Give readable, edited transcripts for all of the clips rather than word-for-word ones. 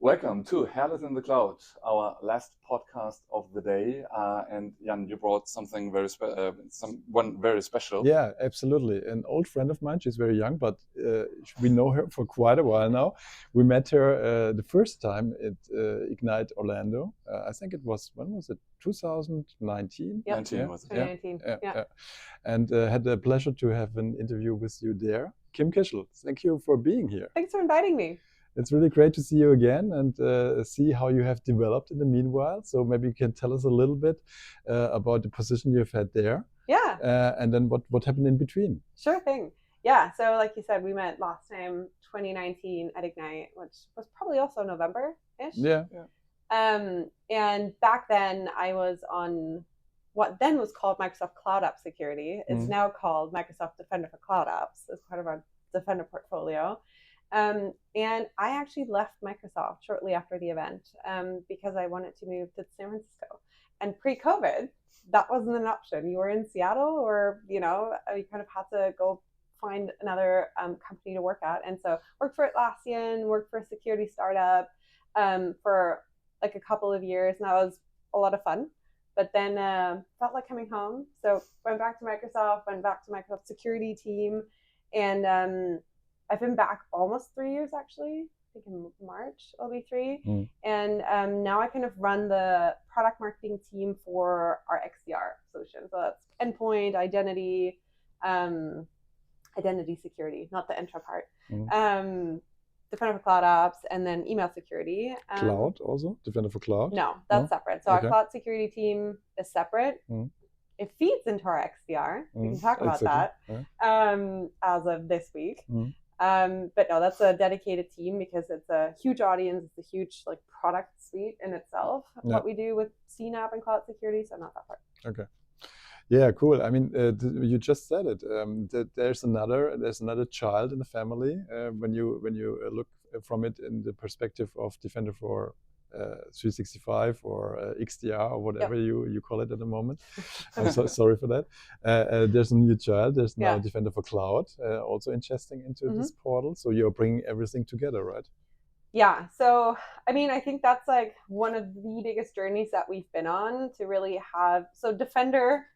Welcome to Hairless in the Cloud, our last podcast of the day. And Jan, you brought something one very special. Yeah, absolutely. An old friend of mine. She's very young, but we know her for quite a while now. We met her the first time at Ignite Orlando. I think it was, when was it? 2019? Yep. 19 was it? 2019. Yeah. And had the pleasure to have an interview with you there. Kim Kischel, thank you for being here. Thanks for inviting me. It's really great to see you again and see how you have developed in the meanwhile. So maybe you can tell us a little bit about the position you've had there. Yeah. And then what happened in between. Sure thing. Yeah. So like you said, we met last time, 2019 at Ignite, which was probably also November-ish. Yeah. And back then I was on what then was called Microsoft Cloud App Security. It's now called Microsoft Defender for Cloud Apps as part of our Defender portfolio. And I actually left Microsoft shortly after the event because I wanted to move to San Francisco. And pre-COVID, that wasn't an option. You were in Seattle, or you kind of had to go find another company to work at. And so worked for Atlassian, worked for a security startup for like a couple of years, and that was a lot of fun. But then felt like coming home, so went back to Microsoft security team, and I've been back almost 3 years, actually. I think in March it'll be 3. And now I kind of run the product marketing team for our XDR solution. So that's endpoint, identity security, not the intra part. Defender for Cloud Apps, and then email security. Cloud also? Defender for Cloud? No, that's separate. So our cloud security team is separate. It feeds into our XDR. We can talk about that as of this week. But no, that's a dedicated team because it's a huge audience. It's a huge product suite in itself. What we do with CNAP and cloud security, so not that part. Okay. Yeah, cool. I mean, you just said it. That there's another child in the family. When you look from it in the perspective of Defender for 365 or XDR or whatever you call it at the moment. I'm so sorry for that. There's a new child. There's now Defender for Cloud, also ingesting into this portal. So you're bringing everything together, right? Yeah. So, I mean, I think that's one of the biggest journeys that we've been on to really have. So Defender,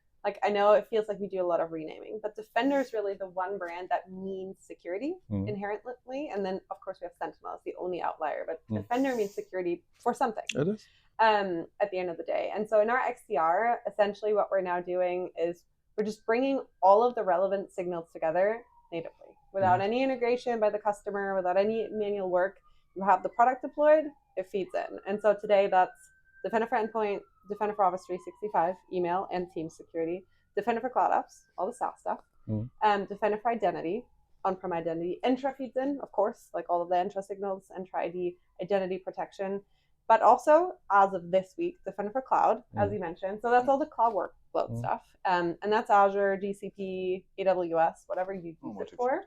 I know it feels like we do a lot of renaming, but Defender is really the one brand that means security inherently. And then, of course, we have Sentinel as the only outlier, but Defender means security for something. It is. At the end of the day. And so in our XDR, essentially what we're now doing is we're just bringing all of the relevant signals together natively without any integration by the customer, without any manual work. You have the product deployed, it feeds in. And so today that's Defender for Endpoint, Defender for Office 365, email and Teams security, Defender for Cloud Apps, all the SaaS stuff, Defender for Identity, on-prem identity, Entra feeds in, of course, all of the Entra signals, Entra ID, identity protection, but also, as of this week, Defender for Cloud, as you mentioned. So that's all the cloud workload stuff. And that's Azure, GCP, AWS, whatever you use it for,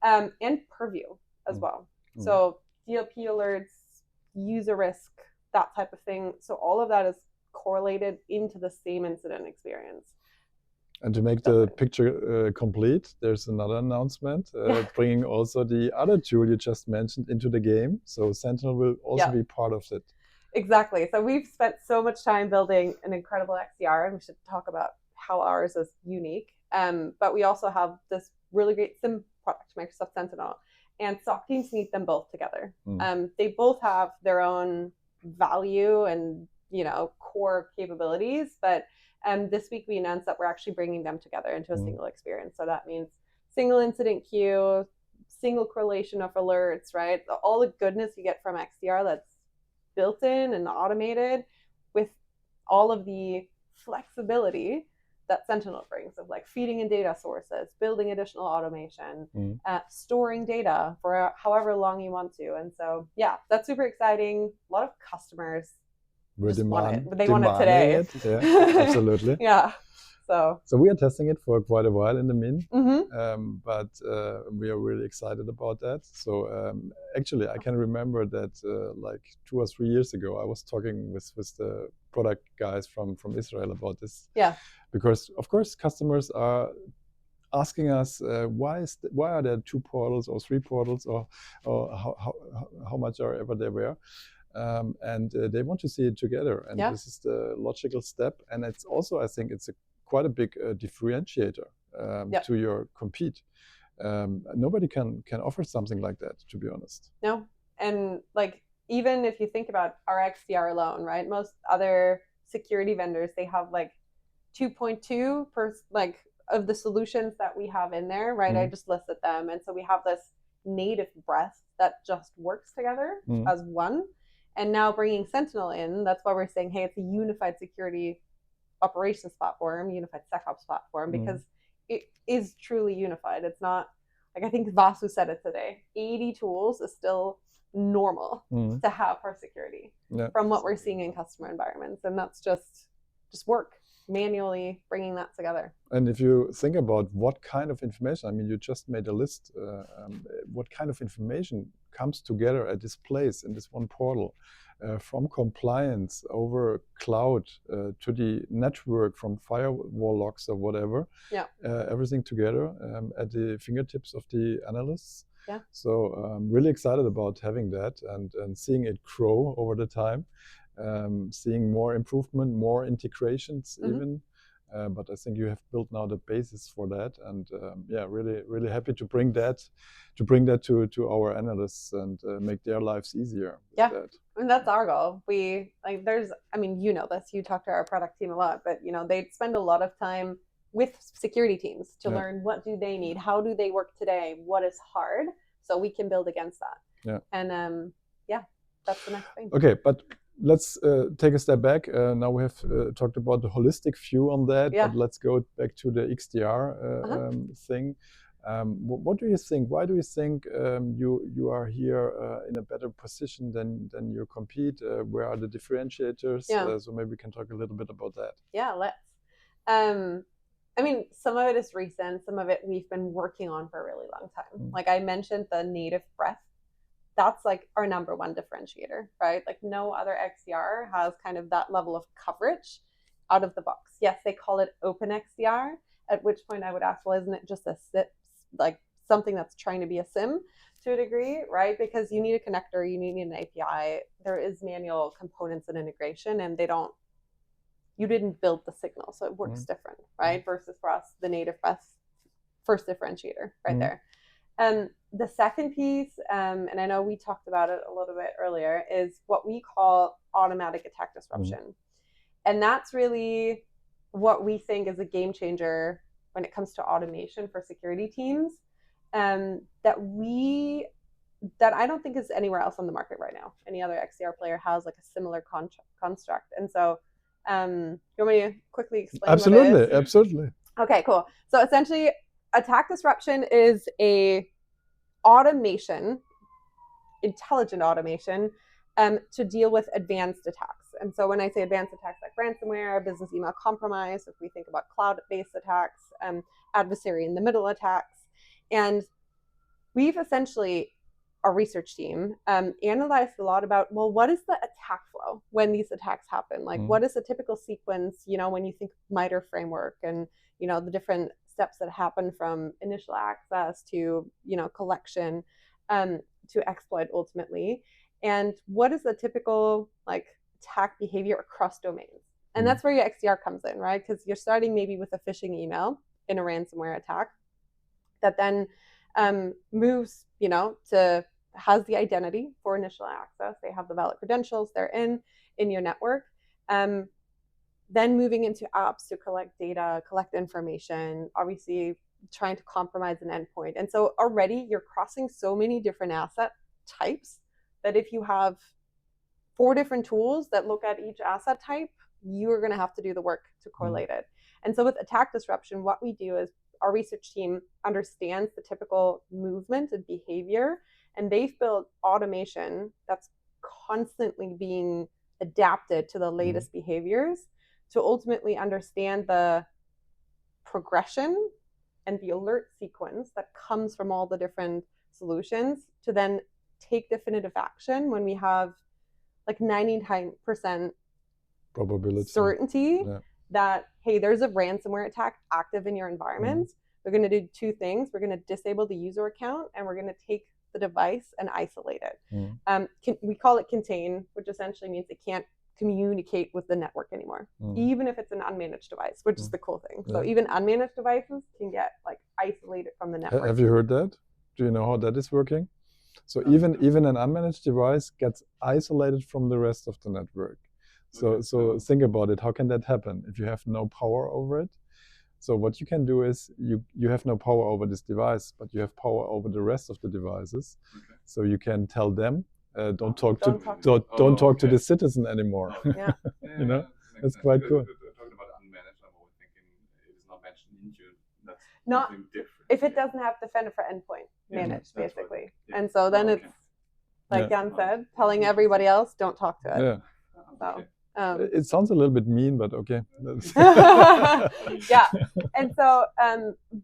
and Purview as well. So DLP alerts, user risk, that type of thing. So all of that is correlated into the same incident experience. And to make the picture complete, there's another announcement, bringing also the other tool you just mentioned into the game. So Sentinel will also be part of it. Exactly. So we've spent so much time building an incredible XDR, and we should talk about how ours is unique. But we also have this really great SIEM product, Microsoft Sentinel, and SOC teams need them both together. They both have their own value and core capabilities, but this week we announced that we're actually bringing them together into a single experience. So that means single incident queue, single correlation of alerts, right? All the goodness you get from XDR that's built in and automated, with all of the flexibility that Sentinel brings of feeding in data sources, building additional automation, storing data for however long you want to. And so, that's super exciting. A lot of customers want it. They want it today. Yeah, absolutely. So we are testing it for quite a while in the mean, but we are really excited about that. So actually, I can remember that 2 or 3 years ago, I was talking with the product guys from Israel about this. Yeah. Because of course, customers are asking us why are there 2 portals or 3 portals or how much are ever they were. And they want to see it together, and this is the logical step. And it's also, I think, it's quite a big differentiator to your compete. Nobody can offer something like that, to be honest. No, and like even if you think about our XDR alone, right? Most other security vendors, they have like 2.2 per like of the solutions that we have in there, right? I just listed them, and so we have this native breadth that just works together as one. And now bringing Sentinel in, that's why we're saying, hey, it's a unified security operations platform, unified SecOps platform, because it is truly unified. It's not like, I think Vasu said it today, 80 tools is still normal to have for security from what we're seeing in customer environments. And that's just work, manually bringing that together. And if you think about what kind of information, I mean, you just made a list, what kind of information comes together at this place in this one portal, from compliance over cloud to the network, from firewall logs or whatever, everything together at the fingertips of the analysts. So I'm really excited about having that and seeing it grow over the time, seeing more improvement, more integrations even. But I think you have built now the basis for that, and really happy to bring that to our analysts and make their lives easier. That. And that's our goal. We like you know this, you talk to our product team a lot, but they spend a lot of time with security teams to learn what do they need, how do they work today, what is hard, so we can build against that. And that's the next thing. Okay, but let's take a step back. Now we have talked about the holistic view on that, but let's go back to the XDR thing. What do you think? Why do you think you are here in a better position than your compete? Where are the differentiators? So maybe we can talk a little bit about that. Yeah, let's. I mean, some of it is recent. Some of it we've been working on for a really long time. Like I mentioned, the native breadth. That's like our number one differentiator, right? Like no other XDR has kind of that level of coverage out of the box. Yes, they call it open XDR, at which point I would ask, well, isn't it just a SIP, like something that's trying to be a SIM to a degree, right? Because you need a connector, you need an API. There is manual components and integration, and you didn't build the signal, so it works different, right? Versus for us, the native first differentiator right there. The second piece, and I know we talked about it a little bit earlier, is what we call automatic attack disruption. And that's really what we think is a game changer when it comes to automation for security teams, that I don't think is anywhere else on the market right now. Any other XDR player has like a similar construct. And so you want me to quickly explain Absolutely, what it is? Absolutely. Okay, cool. So essentially, attack disruption is a automation, intelligent automation, to deal with advanced attacks. And so when I say advanced attacks like ransomware, business email compromise, if we think about cloud-based attacks, adversary in the middle attacks, and we've essentially, our research team, analyzed a lot about, well, what is the attack flow when these attacks happen? Like, what is the typical sequence, when you think MITRE framework and, the different steps that happen from initial access to, collection, to exploit ultimately. And what is the typical attack behavior across domains? And that's where your XDR comes in, right? Because you're starting maybe with a phishing email in a ransomware attack that then moves, has the identity for initial access. They have the valid credentials. They're in your network. Then moving into apps to collect data, collect information, obviously trying to compromise an endpoint. And so already you're crossing so many different asset types that if you have 4 different tools that look at each asset type, you are going to have to do the work to correlate it. And so with attack disruption, what we do is our research team understands the typical movement and behavior, and they've built automation that's constantly being adapted to the latest behaviors to ultimately understand the progression and the alert sequence that comes from all the different solutions to then take definitive action when we have 99% probability certainty that, hey, there's a ransomware attack active in your environment. We're going to do two things. We're going to disable the user account, and we're going to take the device and isolate it. We call it contain, which essentially means it can't communicate with the network anymore, even if it's an unmanaged device, which is the cool thing. So even unmanaged devices can get like isolated from the network. Have you heard that? Do you know how that is working? So even an unmanaged device gets isolated from the rest of the network. So think about it. How can that happen if you have no power over it? So what you can do is you have no power over this device, but you have power over the rest of the devices. Okay. So you can tell them, don't talk to the citizen anymore. Yeah. You know, that's quite cool. Talking about unmanaged, I'm always thinking it is not mentioned in June. That's not something different. If it doesn't have Defender for Endpoint managed, basically. Right. Yeah. And so then it's like Jan said, telling everybody else, don't talk to it. Yeah. So. It sounds a little bit mean, but okay. Yeah. And so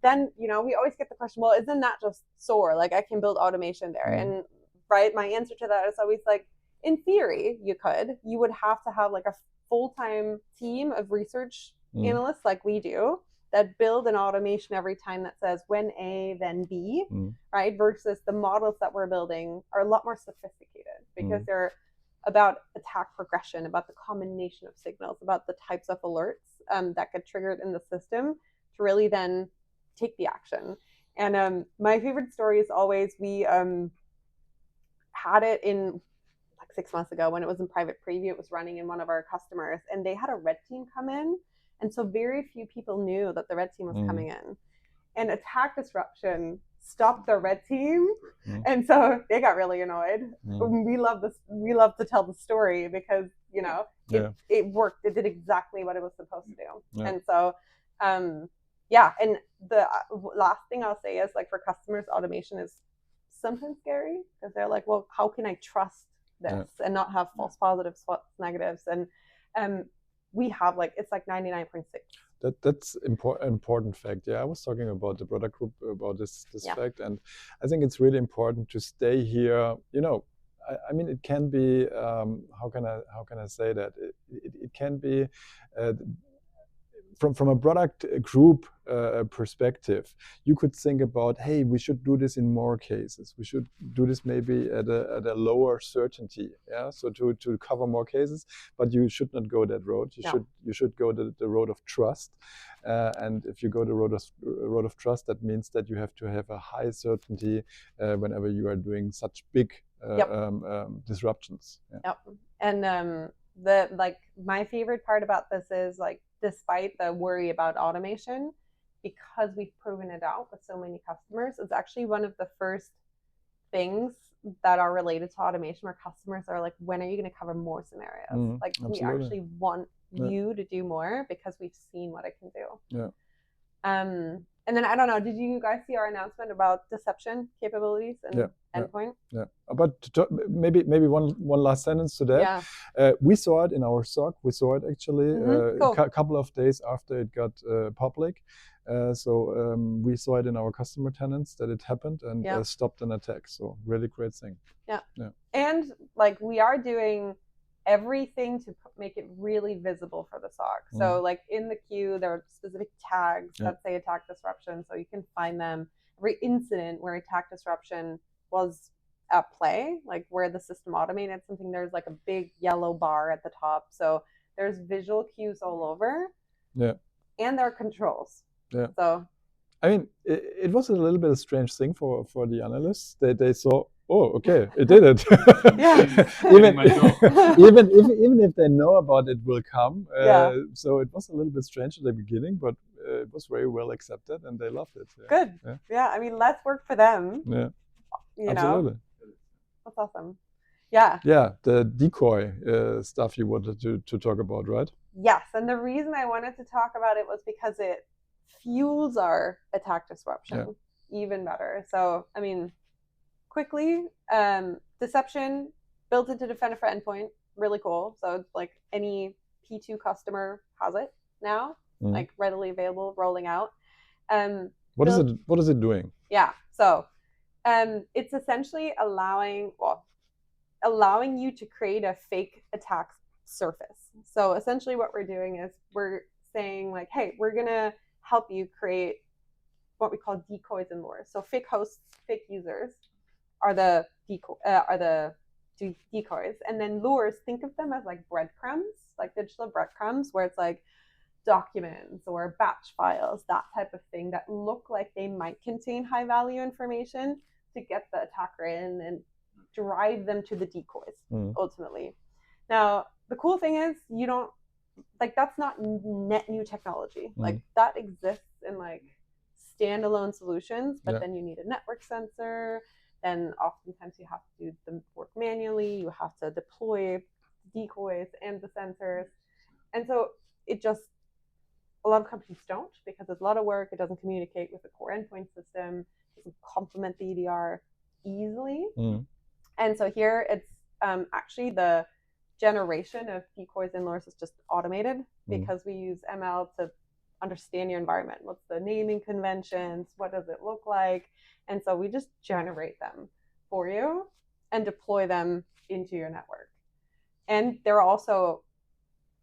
then, you know, we always get the question, well, isn't that just SOAR? Like I can build automation there. And right, my answer to that is always like, in theory, you would have to have like a full-time team of research analysts like we do that build an automation every time that says when A, then B, right? Versus the models that we're building are a lot more sophisticated because they're about attack progression, about the combination of signals, about the types of alerts that get triggered in the system to really then take the action. And my favorite story is always we had it in like 6 months ago when it was in private preview. It was running in one of our customers, and they had a red team come in. And so very few people knew that the red team was coming in. And attack disruption stopped the red team. And so they got really annoyed. We love this. We love to tell the story because, you know, it worked. It did exactly what it was supposed to do. And so, and the last thing I'll say is like for customers, automation is sometimes scary because they're like, well, how can I trust this and not have false positives, false negatives? And we have like, it's like 99.6. That's important fact. Yeah, I was talking about the product group about this fact, and I think it's really important to stay here. You know, I mean, it can be how can I say that it can be from a product group perspective. You could think about, hey, we should do this in more cases. We should do this maybe at a lower certainty. Yeah, so to cover more cases, but you should not go that road. You should go the road of trust. And if you go the road of trust, that means that you have to have a high certainty whenever you are doing such big disruptions. Yep. And my favorite part about this is like, despite the worry about automation, because we've proven it out with so many customers, it's actually one of the first things that are related to automation where customers are like, when are you going to cover more scenarios? Like absolutely. We actually want you to do more because we've seen what it can do. Yeah. And then I don't know, did you guys see our announcement about deception capabilities and endpoint? Yeah. But maybe one last sentence to that. Yeah. We saw it in our SOC. We saw it actually a couple of days after it got public. So we saw it in our customer tenants that it happened and stopped an attack. So really great thing. Yeah. And like we are doing everything to make it really visible for the SOC. So like in the queue, there are specific tags that say attack disruption. So you can find them. Every incident where attack disruption was at play, like where the system automated something, there's like a big yellow bar at the top. So there's visual cues all over. Yeah. And there are controls. Yeah. So I mean, it was a little bit of a strange thing for the analysts. They saw, oh, okay, it did it. even if they know about it will come. So it was a little bit strange at the beginning, but it was very well accepted and they loved it. Yeah. Good. Yeah. I mean, let's work for them. Yeah. Absolutely. That's awesome. Yeah. Yeah. The decoy stuff you wanted to talk about, right? Yes. And the reason I wanted to talk about it was because it fuels our attack disruption even better. So, I mean, quickly, deception built into Defender for Endpoint, really cool. So it's like any P2 customer has it now, like readily available, rolling out. What is it doing? Yeah. So it's essentially allowing you to create a fake attack surface. So essentially what we're doing is we're saying like, hey, we're going to help you create what we call decoys and lures. So fake hosts, fake users are the decoys, and then lures, think of them as like breadcrumbs, like digital breadcrumbs, where it's like documents or batch files, that type of thing that look like they might contain high value information to get the attacker in and drive them to the decoys ultimately. Now, the cool thing is you don't like that's not net new technology. Like that exists in like standalone solutions, but then you need a network sensor. Then oftentimes you have to do the work manually. You have to deploy decoys and the sensors. And so a lot of companies don't, because it's a lot of work. It doesn't communicate with the core endpoint system. It doesn't complement the EDR easily. And so here it's actually the generation of decoys and lures is just automated because we use ML to understand your environment. What's the naming conventions? What does it look like? And so we just generate them for you and deploy them into your network. And they're also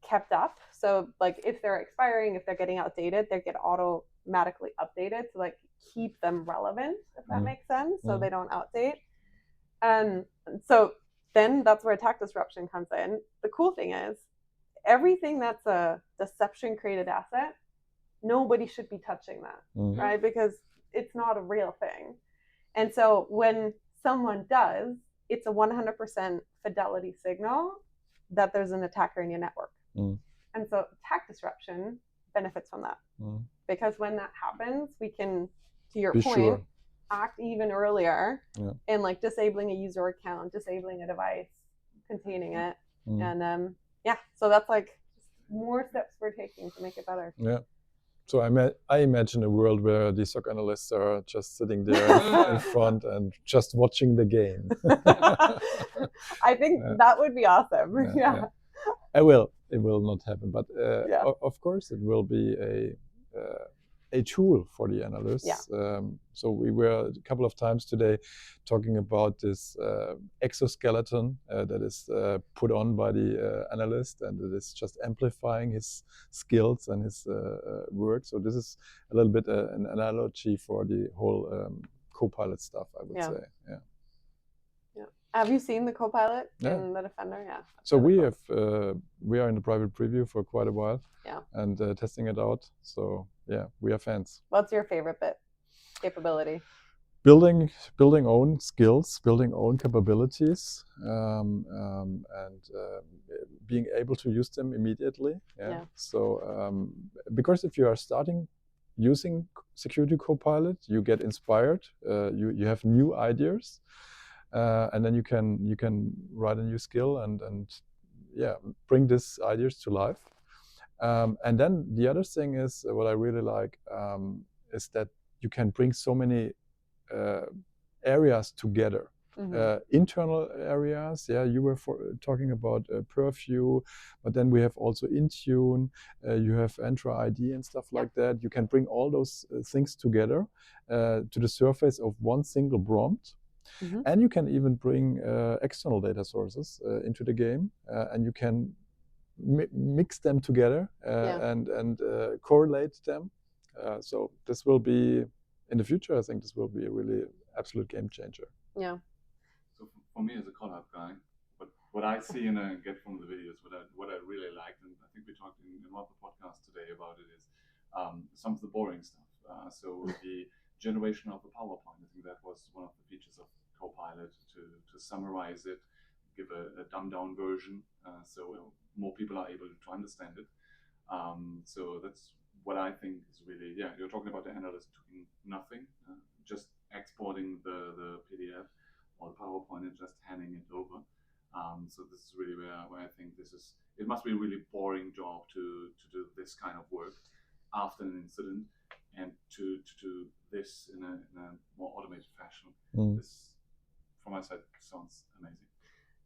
kept up. So like if they're expiring, if they're getting outdated, they get automatically updated to like keep them relevant, if that makes sense. So they don't outdate. So then that's where attack disruption comes in. The cool thing is everything that's a deception created asset, nobody should be touching that, right? Because it's not a real thing. And so when someone does, it's a 100% fidelity signal that there's an attacker in your network. And so attack disruption benefits from that. Because when that happens, we can, to your point, act even earlier in like disabling a user account, disabling a device, containing it. And so that's like more steps we're taking to make it better. So I imagine a world where the SOC analysts are just sitting there in front and just watching the game. I think that would be awesome. It will not happen, but of course it will be a tool for the analysts. So we were a couple of times today talking about this exoskeleton that is put on by the analyst, and it is just amplifying his skills and his work. So this is a little bit an analogy for the whole Copilot stuff, I would say. Have you seen the Copilot in the Defender? So we are in the private preview for quite a while, and testing it out. So we are fans. What's your favorite capability? Building own skills, building own capabilities, and being able to use them immediately. So because if you are starting using Security Copilot, you get inspired. You have new ideas. And then you can write a new skill and bring these ideas to life. And then the other thing is what I really like is that you can bring so many areas together. Internal areas, you were talking about Purview, but then we have also Intune, you have Entra ID and stuff like that. You can bring all those things together to the surface of one single prompt. And you can even bring external data sources into the game, and you can mix them together and correlate them. So this will be, in the future, I think this will be a really absolute game changer. So for me as a call-up guy, what I see and I get from the videos, what I really liked, and I think we talked in one of the podcasts today about it, is some of the boring stuff. So the generation of the PowerPoint, I think that was one of the features of Copilot, to summarize it, give a dumbed-down version, so more people are able to understand it. So that's what I think is really, you're talking about the analyst doing nothing, just exporting the PDF or the PowerPoint and just handing it over. So this is really where I think it must be a really boring job to do this kind of work after an incident, and to do this in a more automated fashion. This, from my side, sounds amazing.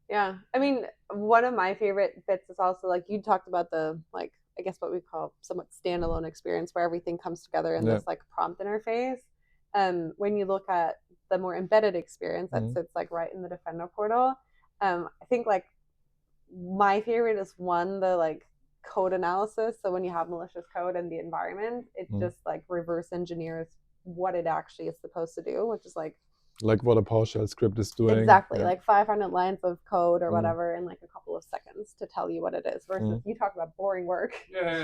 Yeah, I mean, one of my favorite bits is also like you talked about the I guess what we call somewhat standalone experience where everything comes together in this like prompt interface. When you look at the more embedded experience that sits like right in the Defender portal, I think like my favorite is the like code analysis. So when you have malicious code in the environment, it just like reverse engineers what it actually is supposed to do, which is like what a PowerShell script is doing. exactly Yeah. like 500 lines of code or whatever in like a couple of seconds to tell you what it is, versus you talk about boring work.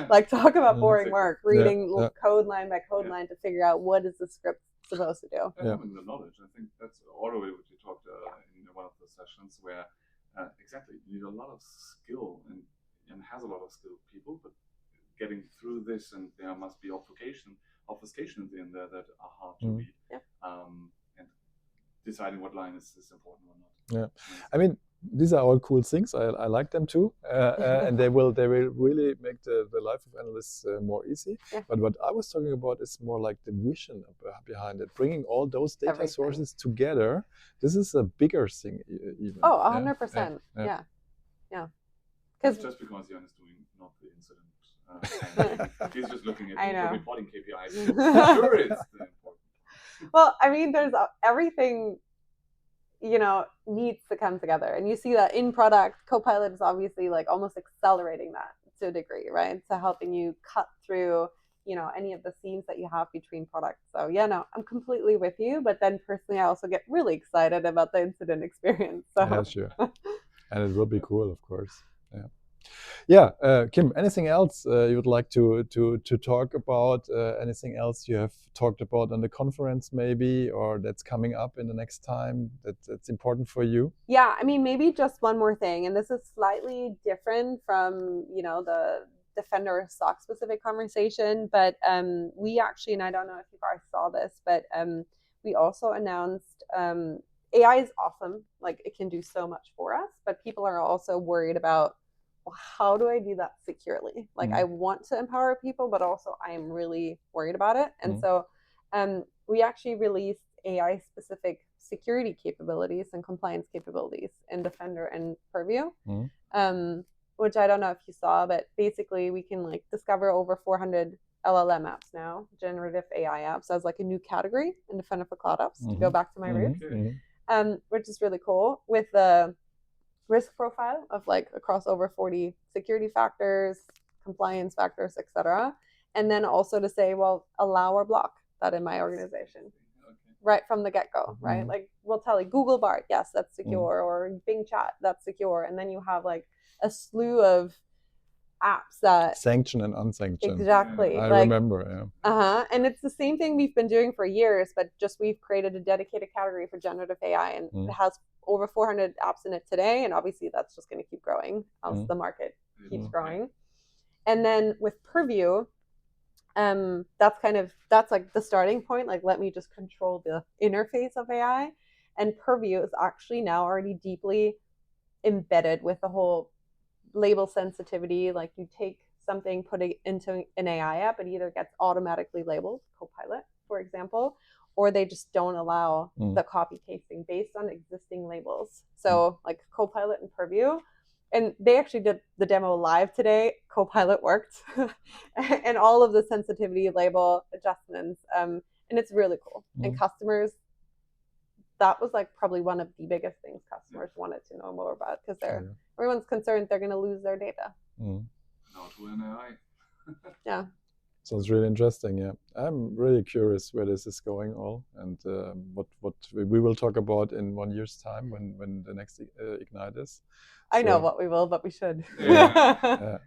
Like talk about boring work, reading code line by code line to figure out what is the script supposed to do. Having the knowledge, I think that's all the way what you talked in one of the sessions where exactly you need a lot of skill and has a lot of skilled people, but getting through this, and there must be obfuscations in there that are hard to read. And deciding what line is important or not. I mean, these are all cool things. I like them too, and they will really make the life of analysts more easy. But what I was talking about is more like the vision behind it, bringing all those data sources together. This is a bigger thing even. Oh, 100%. Yeah. Because just because Jan is doing not the incident, he's just looking at the reporting KPIs. Sure, it's important. Well, I mean, there's everything, needs to come together. And you see that in product, Copilot is obviously like almost accelerating that to a degree, right? So helping you cut through, any of the seams that you have between products. So I'm completely with you. But then personally, I also get really excited about the incident experience. So. Yeah, sure. And it will be cool, of course. Yeah, Kim, anything else you would like to talk about? Anything else you have talked about on the conference maybe, or that's coming up in the next time that's important for you? Yeah, I mean, maybe just one more thing, and this is slightly different from, the Defender SOC specific conversation, but we actually, and I don't know if you guys saw this, but we also announced AI is awesome. Like it can do so much for us, but people are also worried about, how do I do that securely? Like I want to empower people, but also I am really worried about it. And so we actually released AI specific security capabilities and compliance capabilities in Defender and Purview, which I don't know if you saw, but basically we can like discover over 400 LLM apps now, generative AI apps, as like a new category in Defender for Cloud Apps, to go back to my roots, which is really cool, with the risk profile of like across over 40 security factors, compliance factors, etc. And then also to say, well, allow or block that in my organization right from the get-go, right? Like we'll tell you Google Bard, yes, that's secure, or Bing Chat, that's secure. And then you have like a slew of apps that sanctioned and unsanctioned. Exactly. I remember, And it's the same thing we've been doing for years, but just we've created a dedicated category for generative AI, and it has over 400 apps in it today, and obviously that's just going to keep growing as the market keeps growing. And then with Purview, that's like the starting point. Like, let me just control the interface of AI, and Purview is actually now already deeply embedded with the whole label sensitivity. Like you take something, put it into an AI app, it either gets automatically labeled Copilot, for example, or they just don't allow the copy pasting based on existing labels. So like Copilot and Purview, and they actually did the demo live today. Copilot worked and all of the sensitivity label adjustments. And it's really cool. And customers, that was like probably one of the biggest things customers wanted to know more about, because everyone's concerned they're going to lose their data. Now to an AI. Sounds really interesting. Yeah, I'm really curious where this is going all, and what we will talk about in 1 year's time when the next Ignite is. I know what we will, but we should. I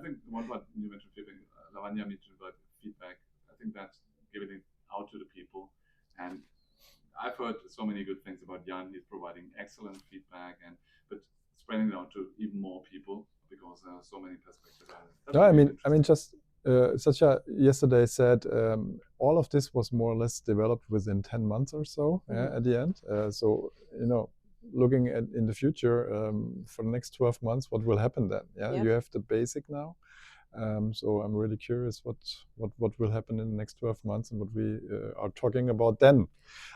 think what you mentioned, Lavanya mentioned about feedback. I think that's giving it out to the people, and I've heard so many good things about Jan. He's providing excellent feedback, but spreading it out to even more people, because there are so many perspectives. No, I mean, just Satya yesterday said all of this was more or less developed within 10 months or so at the end. So looking at in the future for the next 12 months, what will happen then? You have the basic now. So I'm really curious what will happen in the next 12 months and what we are talking about then.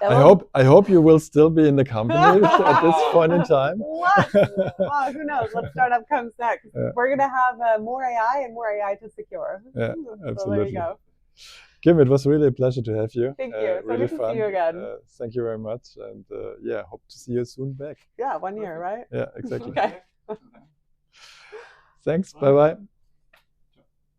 I hope you will still be in the company at this point in time. What? Well, who knows what startup comes next? We're gonna have more AI and more AI to secure. Yeah, absolutely. So there you go. Kim, it was really a pleasure to have you. Thank you. Really so good fun. to see you again. Thank you very much, and hope to see you soon back. Yeah, 1 year, right? Yeah, exactly. Okay. Thanks. Bye bye.